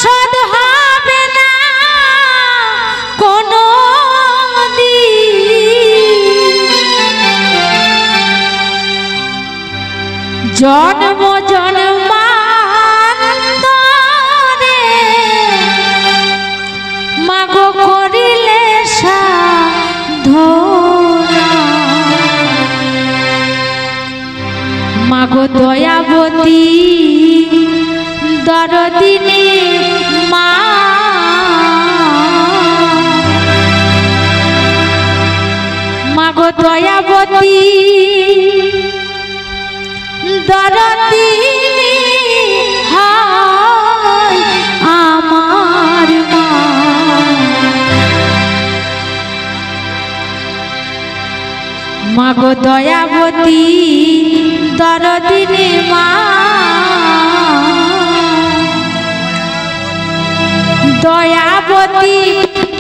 শোধ হবে না কোনো জন্ম জন্মান্তরে মাগো করিলে সাধনা মাগো দয়াবতী দরদিনী মা মাগো দয়াবতী দরদিনী হায় আমার মা মাগো দয়াবতী দরদিনী মা দয়াবতী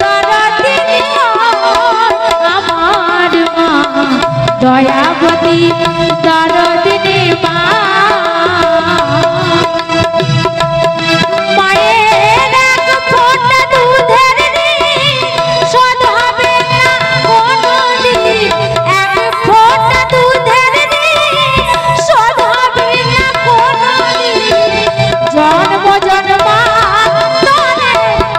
দরদিনী আমার মা দয়াবতী দরদিনী মা মায়ের এক ফোঁটা দুধের শোধ হবে না কোনোদিন এক ফোঁটা দুধের শোধ হবে না কোনোদিন জন্ম জন্মান্তরে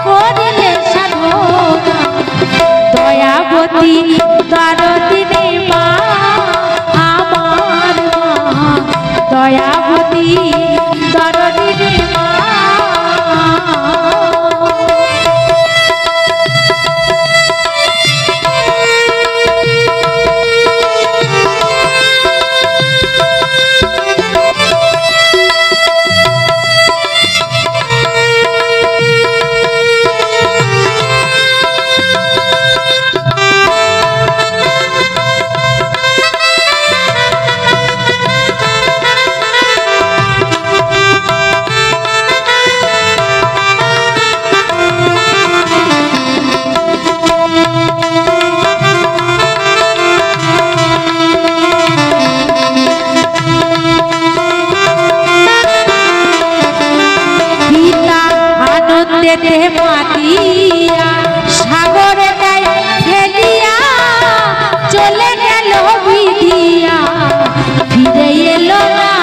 করিলে সাধনা দয়াবতী দরদিনী মা আমার মা দয়াবতী দরদিনী মা মাতিয়া সাগরে ফেলিয়া চলে গেল বিধিয়া ফিরে এলো না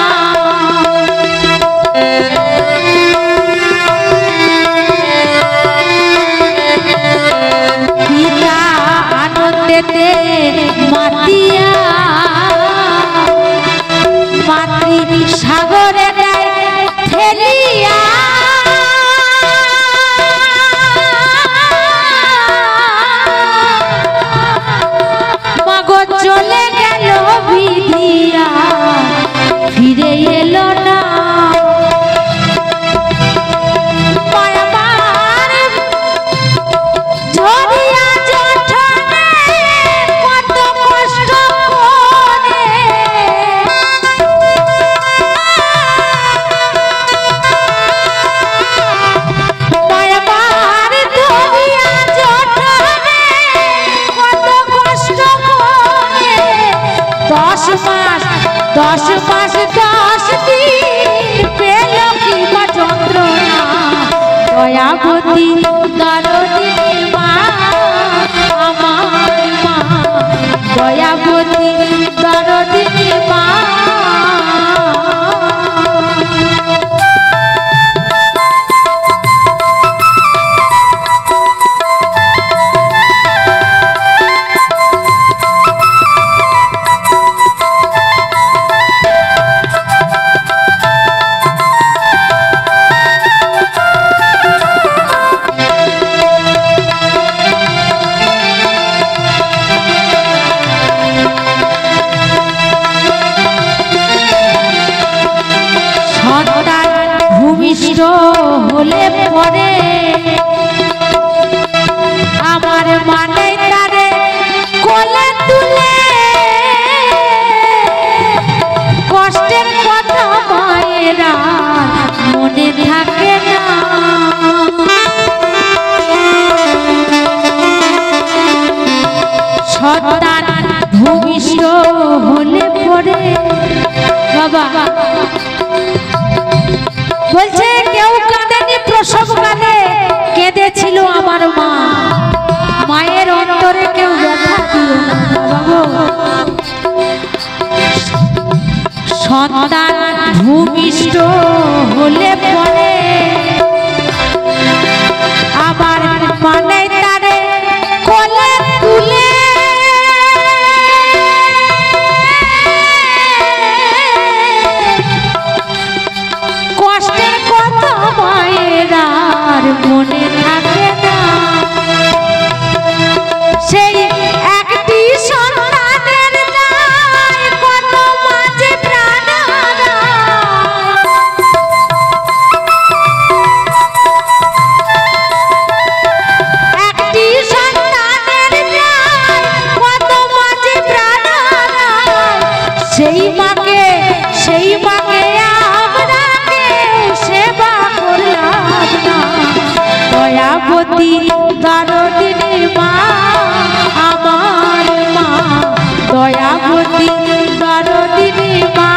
পিতা আনন্দেতে মাতিয়া মাতৃ সাগরে ফেলিয়া চলে গেল বিধিয়া ফিরে এলো না ঝরিয়া জঠনে কত কষ্ট করে মায়াবার ঝরিয়া জঠনে কত কষ্ট করে 10 মাস 10 দিন পেল কি বা যন্ত্রণা দয়াবতী দরদিনী মা আমার মা দয়াবতী দরদিনী মা ভূমিষ্ঠ হলে পরে আমার মানে তারে কোলে তুলে কষ্টের কথা মায়েরা মনে থাকে না সন্তান ভূমিষ্ঠ হলে পরে বাবা বলছে কেউ কাঁদেনি প্রসব কাঁদে ভূমিষ্ঠ হলে পরে আমার মানে তারে কোলে তুলে কষ্টের কথা মায়ের আর মনে থাকে না। সেই একটি সন্তানের দায় কত মাঝে প্রাণ একটি সন্তানের দায় কত মাঝে প্রাণ সেই মাকে আমরা কেউ সেবা করলাম না। দয়াবতী দারদিনী মা আমার মা, দয়াবতী দারদিনী মা।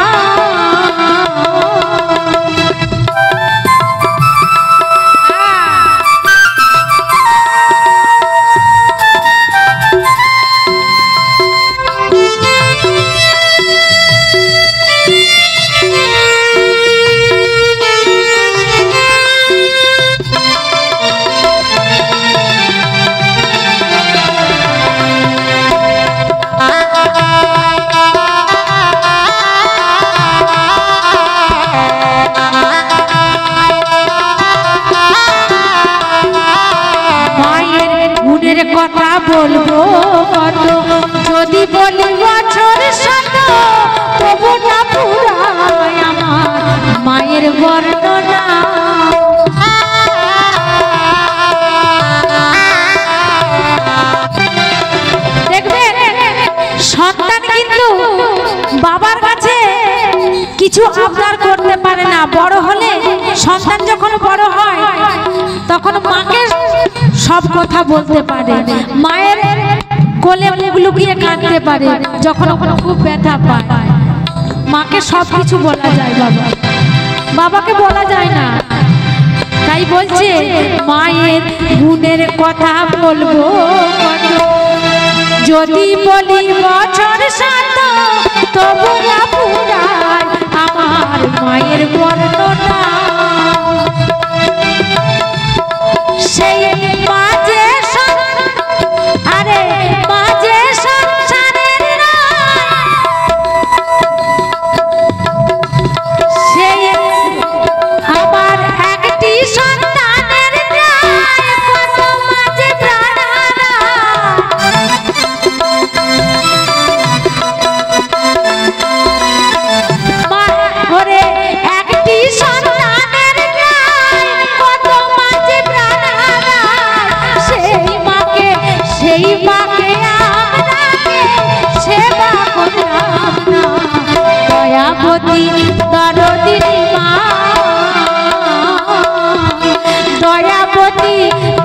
কথা বলবো কত, যদি বলি বছর শত, তবু না পুরায় আমার মায়ের বর্ণনা। দেখবেন সন্তান কিন্তু বাবার কাছে কিছু আবদার করতে পারে না। বড় হলে সন্তান যখন বড় হয় তখন মাকে সব কথা বলতে পারে, মায়ের কোলে মুখ লুকিয়ে কাঁদতে পারে যখন খুব ব্যথা পায়। মাকে সব কিছু বলা যায়, বাবাকে বলা যায় না। তাই বলছে মায়ের গুণের কথা বলবো কত, যদি বলি বছর শত, তবু না পুরায় আমার মায়ের বর্ণনা। সেই মাঝে মাঝে সংসারের সেই আমার একটি সন্তানের কত মাঝে প্রাণ একটি সন্তানের কত মাঝে প্রাণ সেই মাকে আমরা সেবা করলাম না। দয়াবতী দারদিনী মা, দয়াবতী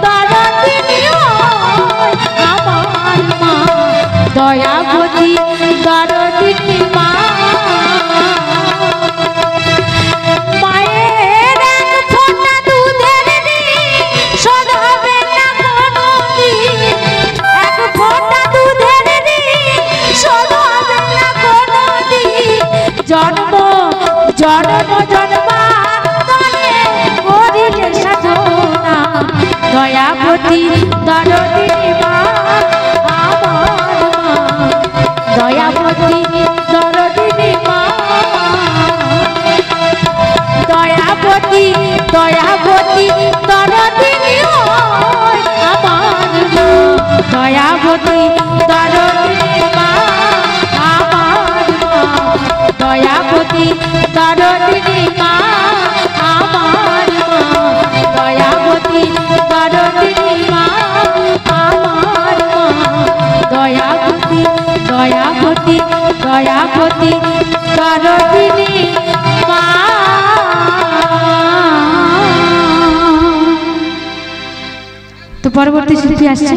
দারদিনী আমার মা, দয়াবতী দারদিনী মা। মায়ের এক ফোঁটা দুধের শোধ হবে না কোনোদিন, এক ফোঁটা দুধের শোধ হবে না কোনোদিন। জন্ম জন্ম জন্মান্তরে করিলে সাধনা। দয়াবতী দারদিনী মা আমার মা, দয়াবতী দারদিনী মা, দয়াবতী দয়াবতী দারদিনী আমার মা, দয়াবতী দারদিনী মা আমার মা, দয়াবতী দারদিনী মা আমার মা, দয়াবতী দারদিনী মা আমার মা, দয়াবতী দয়াবতী দয়াবতী দারদিনী মা। তো পরবর্তী শিল্পী আসছে।